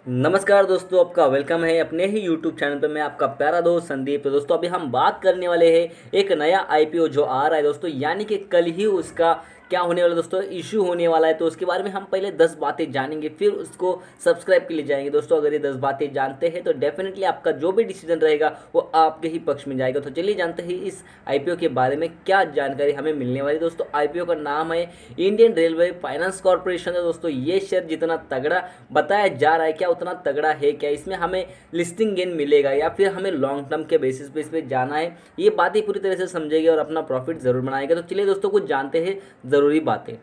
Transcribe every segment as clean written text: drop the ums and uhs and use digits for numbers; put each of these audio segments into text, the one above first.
नमस्कार दोस्तों, आपका वेलकम है अपने ही यूट्यूब चैनल पे। मैं आपका प्यारा दोस्त संदीप। तो दोस्तों अभी हम बात करने वाले हैं एक नया आईपीओ जो आ रहा है दोस्तों, यानी कि कल ही उसका क्या होने वाला है दोस्तों, इशू होने वाला है। तो उसके बारे में हम पहले 10 बातें जानेंगे, फिर उसको सब्सक्राइब के लिए जाएंगे। दोस्तों अगर ये 10 बातें जानते हैं तो डेफिनेटली आपका जो भी डिसीजन रहेगा वो आपके ही पक्ष में जाएगा। तो चलिए जानते हैं इस आईपीओ के बारे में क्या जानकारी हमें मिलने वाली है। दोस्तों आईपीओ का नाम है इंडियन रेलवे फाइनेंस कॉर्पोरेशन है। दोस्तों ये शेयर जितना तगड़ा बताया जा रहा है, क्या उतना तगड़ा है क्या, इसमें हमें लिस्टिंग गेन मिलेगा या फिर हमें लॉन्ग टर्म के बेसिस पे इस पर जाना है, ये बातें पूरी तरह से समझेंगे और अपना प्रॉफिट जरूर बनाएगा। तो चलिए दोस्तों कुछ जानते हैं ज़रूरी बातें।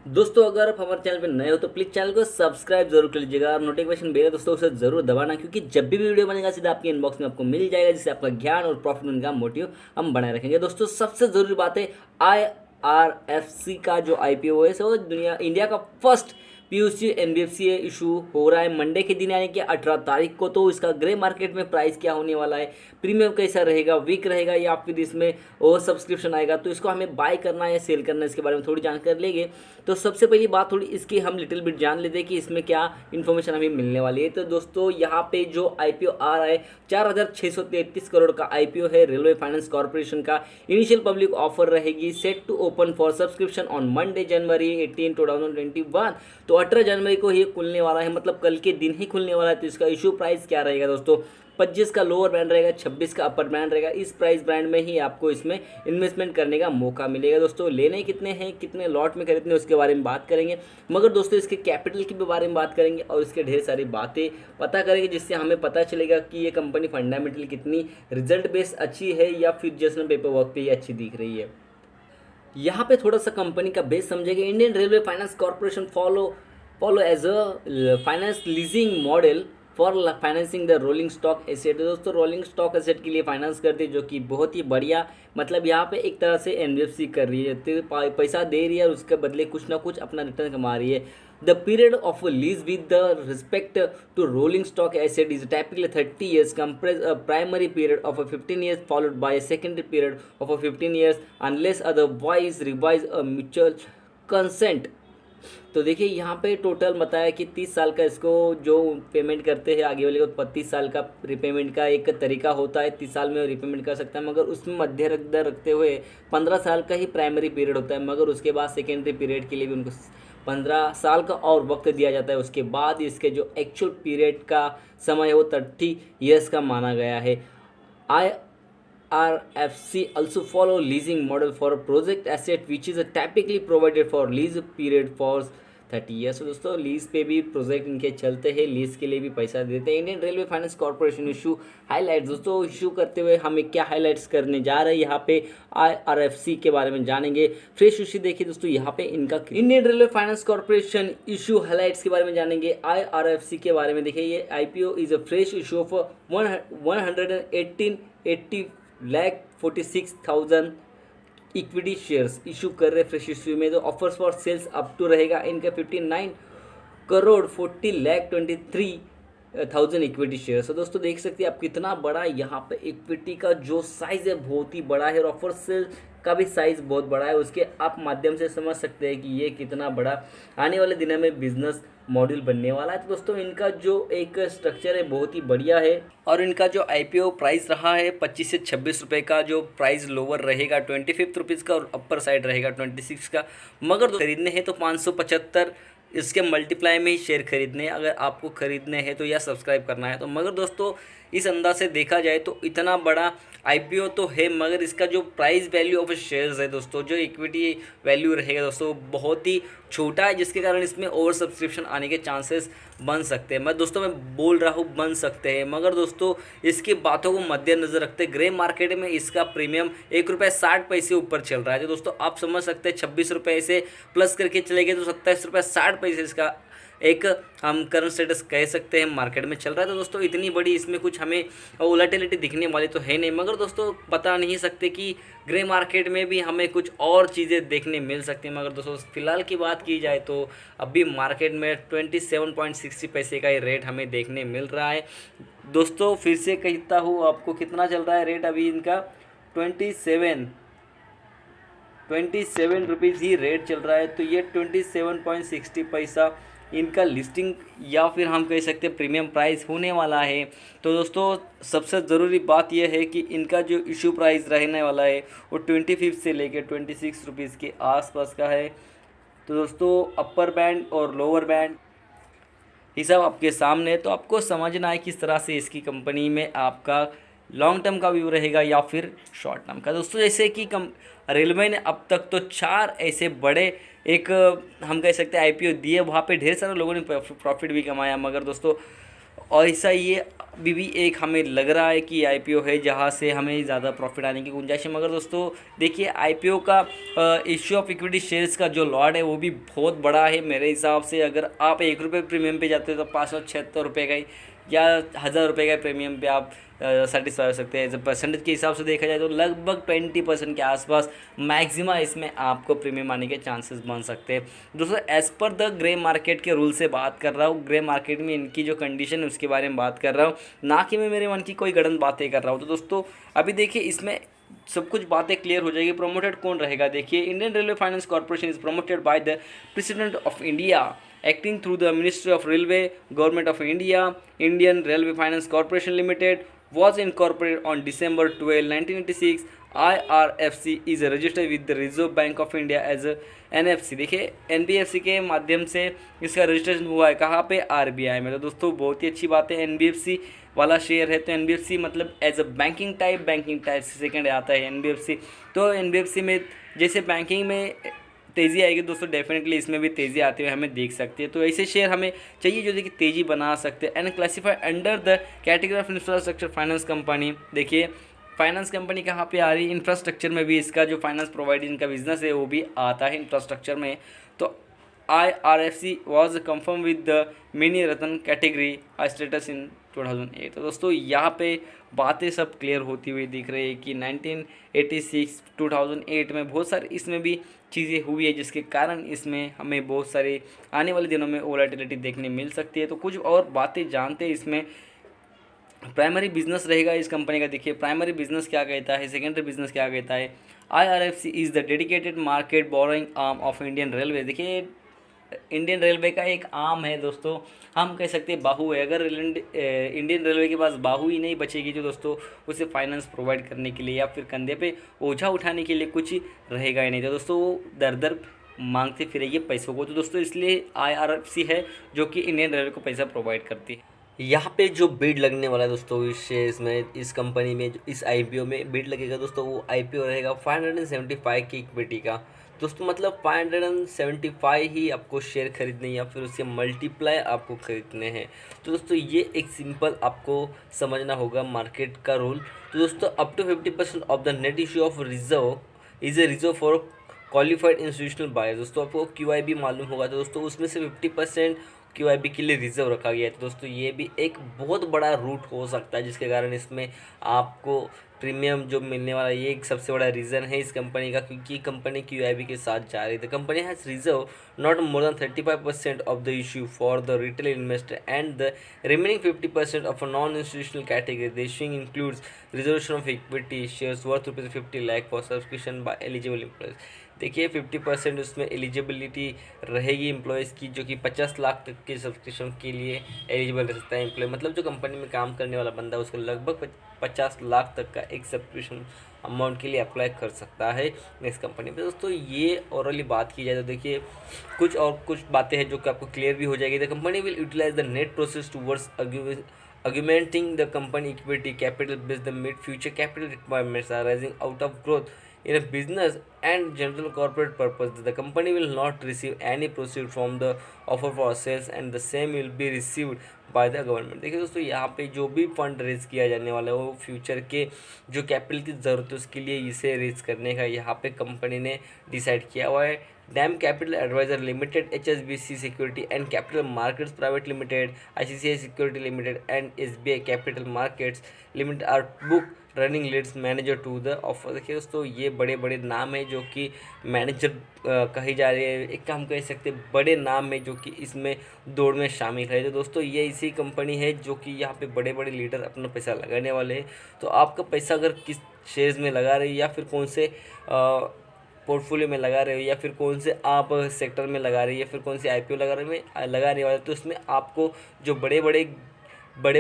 दोस्तों अगर आप हमारे चैनल पर नए हो तो प्लीज़ चैनल को सब्सक्राइब जरूर कर लीजिएगा और नोटिफिकेशन बेल है दोस्तों उसे जरूर दबाना, क्योंकि जब भी वीडियो बनेगा सीधा आपके इनबॉक्स में आपको मिल जाएगा, जिससे आपका ज्ञान और प्रॉफिट बनने का मोटिव हम बनाए रखेंगे। दोस्तों सबसे ज़रूरी बात है IRFC का जो आईपीओ है सो इंडिया का फर्स्ट पीयूसी एनबीएफसी इशू हो रहा है मंडे के दिन, यानी कि 18 तारीख को। तो इसका ग्रे मार्केट में प्राइस क्या होने वाला है, प्रीमियम कैसा रहेगा, वीक रहेगा या फिर इसमें ओवर सब्सक्रिप्शन आएगा, तो इसको हमें बाय करना है या सेल करना है, इसके बारे में थोड़ी जानकारी लेंगे। तो सबसे पहली बात थोड़ी इसकी हम लिटिल बिट जान लेते हैं कि इसमें क्या इन्फॉर्मेशन हमें मिलने वाली है। तो दोस्तों यहाँ पे जो आईपीओ आ रहा है 4,633 करोड़ का आईपीओ है रेलवे फाइनेंस कॉर्पोरेशन का। इनिशियल पब्लिक ऑफर रहेगी set to open for subscription on Monday January 18, 2021। तो 18 जनवरी को ये खुलने वाला है, मतलब कल के दिन ही खुलने वाला है। तो इसका इशू प्राइस क्या रहेगा दोस्तों, 25 का लोअर बैंड रहेगा, 26 का अपर बैंड रहेगा। इस प्राइस बैंड में ही आपको इसमें इन्वेस्टमेंट करने का मौका मिलेगा। दोस्तों लेने कितने हैं, कितने लॉट में खरीदने, उसके बारे में बात करेंगे, मगर दोस्तों इसके कैपिटल के भी बारे में बात करेंगे और इसके ढेर सारी बातें पता करेंगे, जिससे हमें पता चलेगा कि ये कंपनी फंडामेंटल कितनी रिजल्ट बेस्ड अच्छी है या फिर जस्ट पेपर वर्क पे ही अच्छी दिख रही है। यहाँ पे थोड़ा सा कंपनी का बेस समझेंगे। Indian Railway finance Corporation follow as a finance leasing model for financing the rolling stock asset. दोस्तों रोलिंग स्टॉक एसेट के लिए फाइनेंस करती है, जो कि बहुत ही बढ़िया, मतलब यहाँ पे एक तरह से एनबीएफसी कर रही है, तो पैसा दे रही है और उसके बदले कुछ ना कुछ अपना रिटर्न कमा रही है। The period of a lease with the respect to rolling stock asset is typically 30 years, comprise a primary period of a 15 years followed by a secondary period of a 15 years unless otherwise revised a mutual consent। तो देखिए यहाँ पे total बताया कि 30 साल का इसको जो पेमेंट करते हैं आगे वाले को, 35 साल का रिपेमेंट का एक तरीका होता है, 30 साल में रिपेमेंट कर सकता है, मगर उसमें मध्य दर रखते हुए 15 साल का ही प्राइमरी पीरियड होता है, मगर उसके बाद सेकेंडरी पीरियड के लिए भी उनको 15 साल का और वक्त दिया जाता है। उसके बाद इसके जो एक्चुअल पीरियड का समय है वो 30 ईयर्स का माना गया है। IRFC also follow leasing model for a project asset which is typically provided for lease period for 30 years. तो दोस्तों लीज पे भी प्रोजेक्ट इनके चलते हैं, लीज के लिए भी पैसा देते हैं। Indian Railway finance corporation issue highlights. दोस्तों इशू करते हुए हमें क्या हाईलाइट्स करने जा रहे हैं, यहाँ पे IRFC के बारे में जानेंगे। फ्रेश इशू देखिए दोस्तों, यहाँ पे इनका Indian Railway finance corporation issue highlights के बारे में जानेंगे। IRFC के बारे में देखिए, ये IPO is a fresh issue of 118 lakh 46,000 equity shares issue कर रहे फ्रेश इशू में। तो offers for sales up to रहेगा इनका 59 करोड़ 40,23,000 इक्विटी शेयर्स। तो दोस्तों देख सकते हैं आप कितना बड़ा यहाँ पे इक्विटी का जो साइज है बहुत ही बड़ा है, और ऑफर सेल का भी साइज बहुत बड़ा है। उसके आप माध्यम से समझ सकते हैं कि ये कितना बड़ा आने वाले दिनों में बिजनेस मॉड्यूल बनने वाला है। तो दोस्तों इनका जो एक स्ट्रक्चर है बहुत ही बढ़िया है, और इनका जो आईपीओ प्राइस रहा है 25 से 26 रुपये का, जो प्राइस लोअर रहेगा 25 रुपीज़ का और अपर साइड रहेगा 26 का। मगर खरीदने हैं तो 575 इसके मल्टीप्लाई में ही शेयर खरीदने हैं, अगर आपको खरीदने हैं तो या सब्सक्राइब करना है तो। मगर दोस्तों इस अंदाज से देखा जाए तो इतना बड़ा आईपीओ तो है, मगर इसका जो प्राइस वैल्यू ऑफ शेयर्स है दोस्तों, जो इक्विटी वैल्यू रहेगा दोस्तों बहुत ही छोटा है, जिसके कारण इसमें ओवर सब्सक्रिप्शन आने के चांसेस बन सकते हैं। मैं बोल रहा हूँ बन सकते हैं, मगर दोस्तों इसकी बातों को मद्देनजर रखते ग्रे मार्केट में इसका प्रीमियम ₹1.60 ऊपर चल रहा है। तो दोस्तों आप समझ सकते हैं 26 रुपये से प्लस करके चले गए तो ₹27.60 इसका एक हम करंट स्टेटस कह सकते हैं मार्केट में चल रहा है। तो दोस्तों इतनी बड़ी इसमें कुछ हमें वोलेटिलिटी दिखने वाली तो है नहीं, मगर दोस्तों बता नहीं सकते कि ग्रे मार्केट में भी हमें कुछ और चीज़ें देखने मिल सकती हैं। मगर दोस्तों फिलहाल की बात की जाए तो अभी मार्केट में 27.60 का ही रेट हमें देखने मिल रहा है। दोस्तों फिर से कहता हूँ आपको, कितना चल रहा है रेट अभी इनका 27 रुपीज़ ही रेट चल रहा है। तो ये 27.60 इनका लिस्टिंग या फिर हम कह सकते हैं प्रीमियम प्राइस होने वाला है। तो दोस्तों सबसे ज़रूरी बात यह है कि इनका जो इशू प्राइस रहने वाला है वो 25 से लेकर 26 रुपीज़ के आसपास का है। तो दोस्तों अपर बैंड और लोअर बैंड ये सब आपके सामने है, तो आपको समझना है किस तरह से इसकी कंपनी में आपका लॉन्ग टर्म का व्यू रहेगा या फिर शॉर्ट टर्म का। दोस्तों जैसे कि रेलवे ने अब तक तो 4 ऐसे बड़े एक हम कह सकते हैं आईपीओ दिए, वहाँ पे ढेर सारे लोगों ने प्रॉफिट भी कमाया, मगर दोस्तों और ऐसा ये अभी भी एक हमें लग रहा है कि आईपीओ है जहाँ से हमें ज़्यादा प्रॉफिट आने की गुंजाइश है। मगर दोस्तों देखिए आईपीओ का इश्यू ऑफ इक्विटी शेयर्स का जो लॉट है वो भी बहुत बड़ा है मेरे हिसाब से। अगर आप 1 रुपये प्रीमियम पे जाते हो तो 576 रुपये का ही या 1000 रुपये का प्रीमियम पे आप सेटिस्फाई हो सकते हैं। जब परसेंटेज के हिसाब से देखा जाए तो लगभग 20% के आसपास मैक्सिमम इसमें आपको प्रीमियम आने के चांसेस बन सकते हैं। दोस्तों as per the grey market के रूल से बात कर रहा हूँ, ग्रे मार्केट में इनकी जो कंडीशन है उसके बारे में बात कर रहा हूँ, ना कि मैं मेरे मन की कोई गलत बातें कर रहा हूँ। तो दोस्तों अभी देखिए इसमें सब कुछ बातें क्लियर हो जाएगी। प्रमोटेड कौन रहेगा, देखिए Indian Railway finance corporation is promoted by the president of India acting through the Ministry of Railway, Government of India. Indian Railway Finance Corporation Limited was incorporated on December 12, 1986. IRFC is registered with the Reserve Bank of India as a NFC। देखिए NBFC के माध्यम से इसका registration हुआ है, कहाँ पे, RBI में। तो दोस्तों बहुत ही अच्छी बात है, NBFC वाला शेयर है। तो NBFC मतलब एज अ बैंकिंग टाइप से सेकेंड आता है NBFC। तो NBFC में जैसे बैंकिंग में तेज़ी आएगी दोस्तों, डेफिनेटली इसमें भी तेज़ी आते हुए हमें देख सकते हैं। तो ऐसे शेयर हमें चाहिए जो देखिए तेज़ी बना सकते हैं। And classified under the category of infrastructure finance company. देखिए फाइनेंस कंपनी कहाँ पे आ रही है, इंफ्रास्ट्रक्चर में भी इसका जो फाइनेंस प्रोवाइड इनका बिजनेस है वो भी आता है इंफ्रास्ट्रक्चर में। तो IRFC was confirmed with the mini Ratna category status in 2008। तो दोस्तों यहाँ पे बातें सब क्लियर होती हुई दिख रही है कि 1986 2008 में बहुत सारी इसमें भी चीज़ें हुई है जिसके कारण इसमें हमें बहुत सारी आने वाले दिनों में वोलेटिलिटी देखने मिल सकती है। तो कुछ और बातें जानते हैं इसमें। प्राइमरी बिजनेस रहेगा इस कंपनी का, देखिए प्राइमरी बिजनेस क्या कहता है, सेकेंडरी बिजनेस क्या कहता है। IRFC is the dedicated market borrowing arm of Indian railway. देखिए इंडियन रेलवे का एक आर्म है दोस्तों, हम कह सकते हैं बाहू है। अगर इंडियन रेलवे के पास बाहू ही नहीं बचेगी तो दोस्तों उसे फाइनेंस प्रोवाइड करने के लिए या फिर कंधे पे ओझा उठाने के लिए कुछ रहेगा ही नहीं। तो दोस्तों वो दर दर मांगते फिरेगी पैसों को। तो दोस्तों इसलिए IRFC है जो कि इंडियन रेलवे को पैसा प्रोवाइड करती है। यहाँ पे जो बिड लगने वाला है दोस्तों इस शेयर्स में, इस कंपनी में, इस IPO में बिड लगेगा दोस्तों, वो IPO रहेगा 575 की इक्विटी का। दोस्तों मतलब 575 ही आपको शेयर खरीदने या फिर उसके मल्टीप्लाई आपको खरीदने हैं। तो दोस्तों ये एक सिंपल आपको समझना होगा मार्केट का रूल। तो दोस्तों up to 50% of the net issue of reserve is a reserve for qualified institutional buyer. दोस्तों आपको QIB मालूम होगा, तो दोस्तों उसमें से 50% QIB के लिए रिजर्व रखा गया है। तो दोस्तों ये भी एक बहुत बड़ा रूट हो सकता है जिसके कारण इसमें आपको प्रीमियम जो मिलने वाला है, ये एक सबसे बड़ा रीज़न है इस कंपनी का, क्योंकि कंपनी QIB के साथ जा रही है। The company has reserve not more than 35% of the issue for the retail investor and the remaining 50% of a non institutional category. The issuing includes reservation of equity shares worth ₹50 lakh for subscription by eligible employees. देखिए 50% उसमें eligibility रहेगी employees की, जो कि 50 लाख तक के subscription के लिए एलिजिबल रह सकता है एम्प्लॉय। मतलब जो कंपनी में काम करने वाला बंदा उसको लगभग 50 लाख तक का एक सब्सक्रिप्शन अमाउंट के लिए अप्लाई कर सकता है इस कंपनी में। दोस्तों ये ओवरऑली बात की जाए तो देखिए कुछ बातें हैं जो कि आपको क्लियर भी हो जाएगी। The company will utilize the net process towards augmenting the company equity capital base the mid future capital requirements arising out of growth in a business and general corporate purpose. The company will not receive any proceed from the offer for sales and the same will be received by the government। देखिए दोस्तों यहाँ पे जो भी fund raise किया जाने वाला है वो फ्यूचर के जो कैपिटल की ज़रूरत है उसके लिए इसे रेज करने का यहाँ पे कंपनी ने डिसाइड किया हुआ है। DAM capital advisor limited, HSBC security and capital markets private limited, ICICI security limited and SBI capital markets limited are book running leads manager to the offer. देखिए दोस्तों ये बड़े बड़े नाम है जो कि मैनेजर कही जा रही है, एक हम कह सकते हैं बड़े नाम है जो कि इसमें दौड़ में शामिल है। तो दोस्तों ये इसी कंपनी है जो कि यहाँ पे बड़े बड़े लीडर अपना पैसा लगाने वाले हैं। तो आपका पैसा अगर किस शेयर्स में लगा रही है या फिर कौन से पोर्टफोलियो में लगा रहे हो या फिर कौन से आप सेक्टर में लगा रहे हो या फिर कौन से आईपीओ लगाने वाले, तो उसमें आपको जो बड़े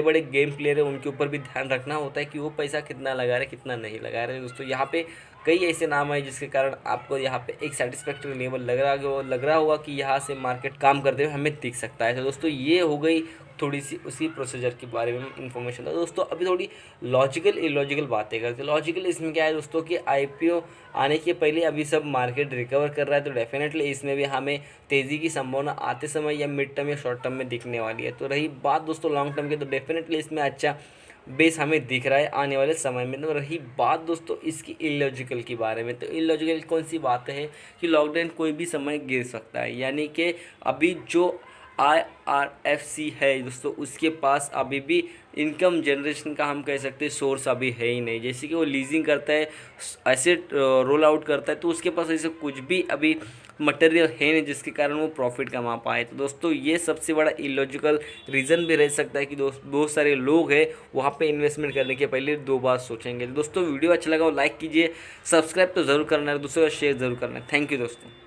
बड़े गेम प्लेयर है उनके ऊपर भी ध्यान रखना होता है कि वो पैसा कितना लगा रहे कितना नहीं लगा रहे दोस्तों। यहाँ पे कई ऐसे नाम है जिसके कारण आपको यहाँ पे एक सेटिस्फैक्ट्री लेवल लग रहा होगा कि यहाँ से मार्केट काम करते हुए हमें दिख सकता है। तो दोस्तों ये हो गई थोड़ी सी उसी प्रोसीजर के बारे में इन्फॉर्मेशन था दोस्तों। अभी थोड़ी लॉजिकल इलॉजिकल बातें करते हैं। लॉजिकल इसमें क्या है दोस्तों कि आईपीओ आने के पहले अभी सब मार्केट रिकवर कर रहा है, तो डेफिनेटली इसमें भी हमें तेज़ी की संभावना आते समय या मिड टर्म या शॉर्ट टर्म में दिखने वाली है। तो रही बात दोस्तों लॉन्ग टर्म की, तो डेफिनेटली इसमें अच्छा बेस हमें दिख रहा है आने वाले समय में। तो रही बात दोस्तों इसकी इलॉजिकल के बारे में, तो इलॉजिकल कौन सी बात है कि लॉकडाउन कोई भी समय गिर सकता है, यानी कि अभी जो IRFC है दोस्तों उसके पास अभी भी इनकम जनरेशन का हम कह सकते हैं सोर्स अभी है ही नहीं। जैसे कि वो लीजिंग करता है, एसेट रोल आउट करता है, तो उसके पास ऐसे कुछ भी अभी मटेरियल है नहीं जिसके कारण वो प्रॉफिट कमा पाए। तो दोस्तों ये सबसे बड़ा इलॉजिकल रीज़न भी रह सकता है कि बहुत सारे लोग हैं वहाँ पे इन्वेस्टमेंट करने के पहले दो बार सोचेंगे। दोस्तों वीडियो अच्छा लगा हो लाइक कीजिए, सब्सक्राइब तो ज़रूर करना है, दूसरों का शेयर ज़रूर करना है। थैंक यू दोस्तों।